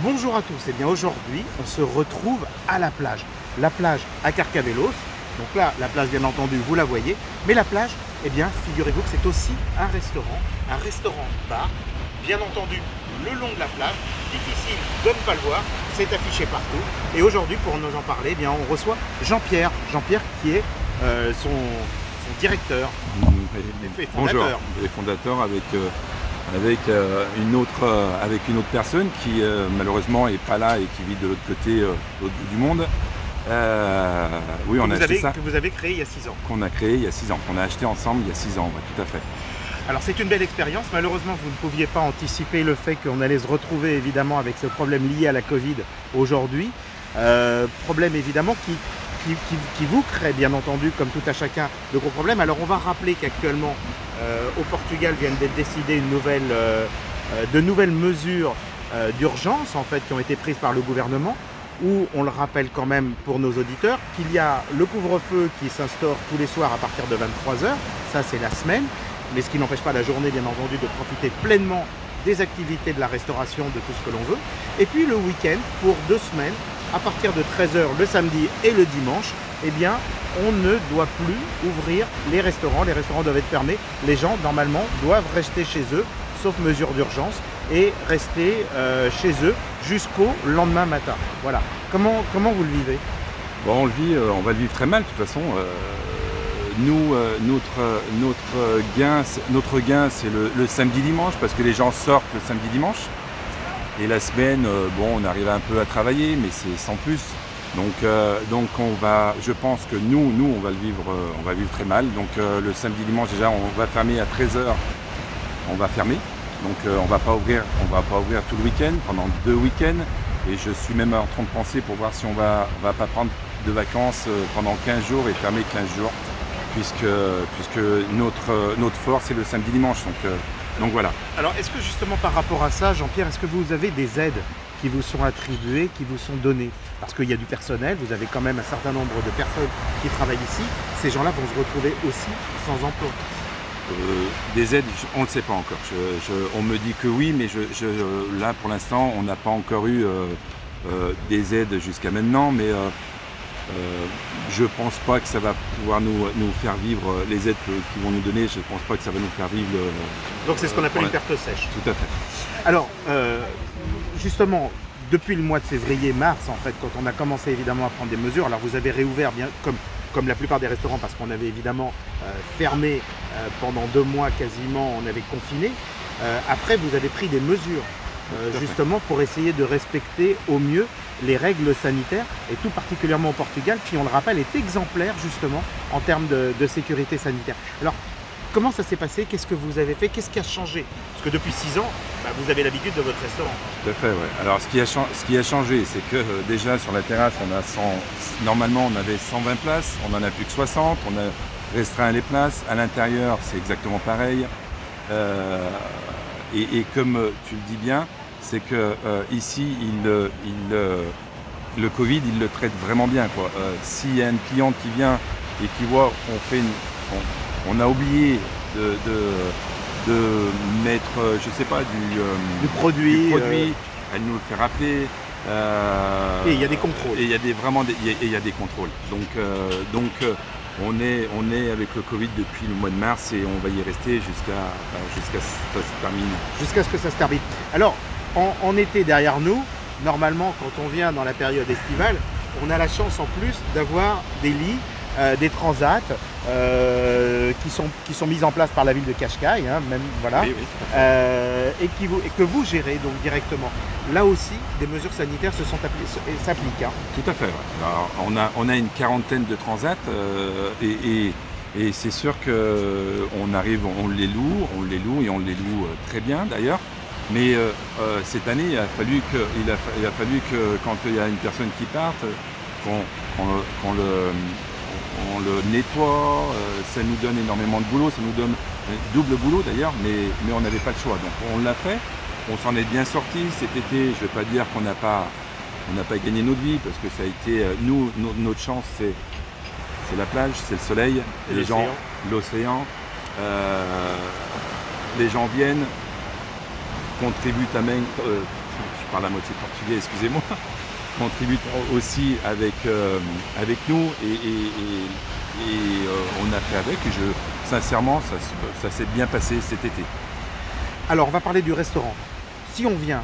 Bonjour à tous, et bien aujourd'hui on se retrouve à la plage à Carcavelos. Donc là, la plage bien entendu, vous la voyez, mais la plage, eh bien figurez-vous que c'est aussi un restaurant-bar, bien entendu le long de la plage, difficile de ne pas le voir, c'est affiché partout. Et aujourd'hui pour nous en parler, eh bien, on reçoit Jean-Pierre qui est son directeur et fondateur. Bonjour, et fondateur avec une autre personne qui malheureusement n'est pas là et qui vit de l'autre côté l'autre bout du monde. Oui, on a acheté ça. Que vous avez créé il y a 6 ans. Qu'on a créé il y a 6 ans, qu'on a acheté ensemble il y a 6 ans, ouais, tout à fait. Alors c'est une belle expérience, malheureusement vous ne pouviez pas anticiper le fait qu'on allait se retrouver évidemment avec ce problème lié à la Covid aujourd'hui. Problème évidemment qui vous crée bien entendu comme tout à chacun de gros problèmes. Alors on va rappeler qu'actuellement au Portugal viennent d'être décidées de nouvelles mesures d'urgence en fait qui ont été prises par le gouvernement, où on le rappelle quand même pour nos auditeurs qu'il y a le couvre-feu qui s'instaure tous les soirs à partir de 23 h, ça c'est la semaine, mais ce qui n'empêche pas la journée bien entendu de profiter pleinement des activités de la restauration, de tout ce que l'on veut. Et puis le week-end pour 2 semaines, à partir de 13 h le samedi et le dimanche, eh bien on ne doit plus ouvrir les restaurants doivent être fermés, les gens normalement doivent rester chez eux, sauf mesure d'urgence, et rester chez eux jusqu'au lendemain matin. Voilà. Comment vous le vivez? Bon, on va le vivre très mal de toute façon. Nous, notre gain c'est le samedi-dimanche, parce que les gens sortent le samedi-dimanche. Et la semaine, bon, on arrive un peu à travailler, mais c'est sans plus. Donc je pense que nous on va le vivre très mal. Donc le samedi-dimanche déjà, on va fermer à 13 h. On va fermer. Donc on va pas ouvrir tout le week-end, pendant 2 week-ends. Et je suis même en train de penser pour voir si on va pas prendre de vacances pendant 15 jours et fermer 15 jours, puisque notre force c'est le samedi-dimanche. Donc voilà. Alors est-ce que justement par rapport à ça, Jean-Pierre, est-ce que vous avez des aides qui vous sont attribuées, qui vous sont données? Parce qu'il y a du personnel, vous avez quand même un certain nombre de personnes qui travaillent ici. Ces gens-là vont se retrouver aussi sans emploi. Des aides, on ne le sait pas encore. On me dit que oui, mais là pour l'instant on n'a pas encore eu des aides jusqu'à maintenant, mais je ne pense pas que ça va pouvoir nous faire vivre les aides qu'ils vont nous donner. Je ne pense pas que ça va nous faire vivre. Donc c'est ce qu'on appelle une perte sèche. Tout à fait. Alors justement, depuis le mois de février-mars, en fait, quand on a commencé évidemment à prendre des mesures, alors vous avez réouvert bien comme la plupart des restaurants, parce qu'on avait évidemment fermé pendant 2 mois quasiment, on avait confiné. Après, vous avez pris des mesures justement pour essayer de respecter au mieux les règles sanitaires, et tout particulièrement au Portugal, qui, on le rappelle, est exemplaire justement en termes de sécurité sanitaire. Alors, comment ça s'est passé? Qu'est-ce que vous avez fait? Qu'est-ce qui a changé? Parce que depuis 6 ans, vous avez l'habitude de votre restaurant. Tout à fait, ouais. Alors ce qui a changé, c'est que déjà sur la terrasse, normalement on avait 120 places, on n'en a plus que 60, on a restreint les places. À l'intérieur, c'est exactement pareil. Et comme tu le dis bien, c'est que ici, le Covid, il le traite vraiment bien, quoi. S'il y a une cliente qui vient et qui voit on a oublié de mettre, je sais pas, du produit, elle nous le fait rappeler. Et il y a des contrôles. Et il y a des contrôles. Donc on est avec le Covid depuis le mois de mars et on va y rester jusqu'à ce que ça se termine. Jusqu'à ce que ça se termine. Alors, en été derrière nous, normalement, quand on vient dans la période estivale, on a la chance en plus d'avoir des lits, des transats qui sont mises en place par la ville de Cascais, même, voilà, oui, et que vous gérez donc directement. Là aussi, des mesures sanitaires s'appliquent. Tout à fait. Ouais. Alors, on a une quarantaine de transats et c'est sûr qu'on arrive, on les loue et on les loue très bien d'ailleurs. Mais cette année, il a fallu que quand il y a une personne qui parte, qu'on le nettoie, ça nous donne énormément de boulot, ça nous donne double boulot d'ailleurs, mais on n'avait pas le choix. Donc on l'a fait, on s'en est bien sorti cet été. Je ne vais pas dire qu'on n'a pas gagné notre vie, parce que ça a été, notre chance c'est la plage, c'est le soleil, les gens, l'océan, les gens viennent, contribuent parle à moitié portugais, excusez-moi, contribuent aussi avec nous et on a fait avec et sincèrement ça s'est bien passé cet été. Alors on va parler du restaurant. Si on vient,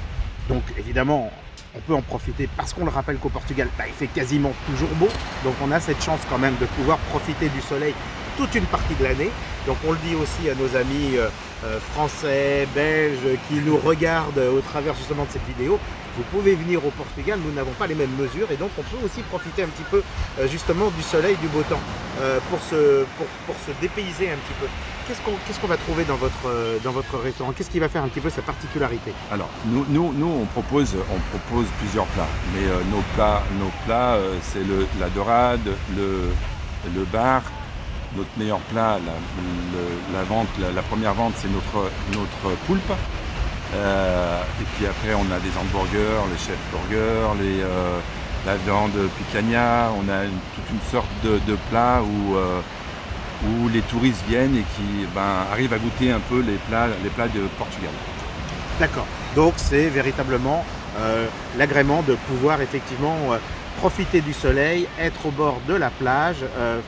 donc évidemment on peut en profiter parce qu'on le rappelle qu'au Portugal il fait quasiment toujours beau, donc on a cette chance quand même de pouvoir profiter du soleil toute une partie de l'année. Donc on le dit aussi à nos amis français, belges qui nous regardent au travers justement de cette vidéo. Vous pouvez venir au Portugal, nous n'avons pas les mêmes mesures et donc on peut aussi profiter un petit peu justement du soleil, du beau temps pour se dépayser un petit peu. Qu'est-ce qu'on va trouver dans votre restaurant? Qu'est-ce qui va faire un petit peu sa particularité? Alors nous on propose plusieurs plats, mais nos plats c'est la dorade, le bar. Notre meilleur plat, la première vente, c'est notre poulpe. Et puis après, on a des hamburgers, les chef burgers, la viande picanha. On a toute une sorte de plats où les touristes viennent et qui arrivent à goûter un peu les plats de Portugal. D'accord. Donc c'est véritablement l'agrément de pouvoir effectivement profiter du soleil, être au bord de la plage,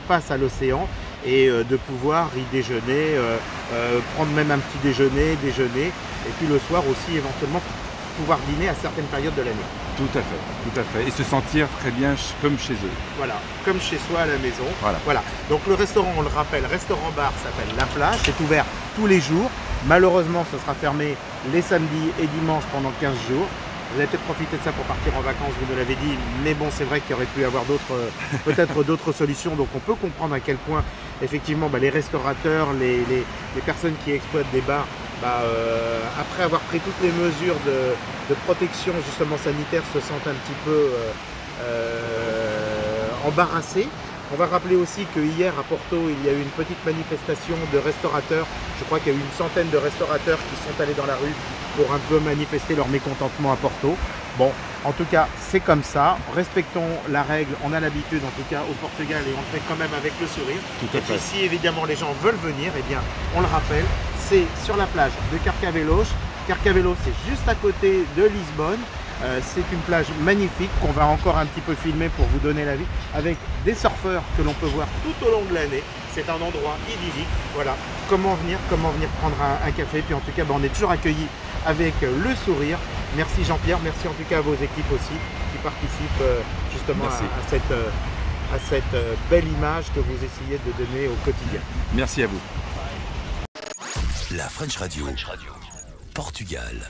face à l'océan, et de pouvoir y déjeuner, prendre même un petit déjeuner, et puis le soir aussi éventuellement pouvoir dîner à certaines périodes de l'année. Tout à fait. Et se sentir très bien comme chez eux. Voilà, comme chez soi à la maison. Voilà. Donc le restaurant, on le rappelle, restaurant-bar s'appelle La Plage, c'est ouvert tous les jours. Malheureusement, ce sera fermé les samedis et dimanches pendant 15 jours. Vous avez peut-être profité de ça pour partir en vacances, vous nous l'avez dit, mais bon, c'est vrai qu'il y aurait pu y avoir peut-être d'autres solutions, donc on peut comprendre à quel point, effectivement, les restaurateurs, les personnes qui exploitent des bars, après avoir pris toutes les mesures de protection, justement sanitaire, se sentent un petit peu embarrassés. On va rappeler aussi que hier à Porto, il y a eu une petite manifestation de restaurateurs. Je crois qu'il y a eu une centaine de restaurateurs qui sont allés dans la rue pour un peu manifester leur mécontentement à Porto. Bon, en tout cas, c'est comme ça. Respectons la règle. On a l'habitude, en tout cas, au Portugal, et on le fait quand même avec le sourire. Tout à fait. Et puis, si évidemment les gens veulent venir, eh bien, on le rappelle, c'est sur la plage de Carcavelos. Carcavelos, c'est juste à côté de Lisbonne. C'est une plage magnifique qu'on va encore un petit peu filmer pour vous donner la vie, avec des surfeurs que l'on peut voir tout au long de l'année. C'est un endroit idyllique. Voilà, comment venir prendre un café. Puis en tout cas, on est toujours accueillis avec le sourire. Merci Jean-Pierre, merci en tout cas à vos équipes aussi qui participent justement à cette belle image que vous essayez de donner au quotidien. Merci à vous. La French Radio, Portugal.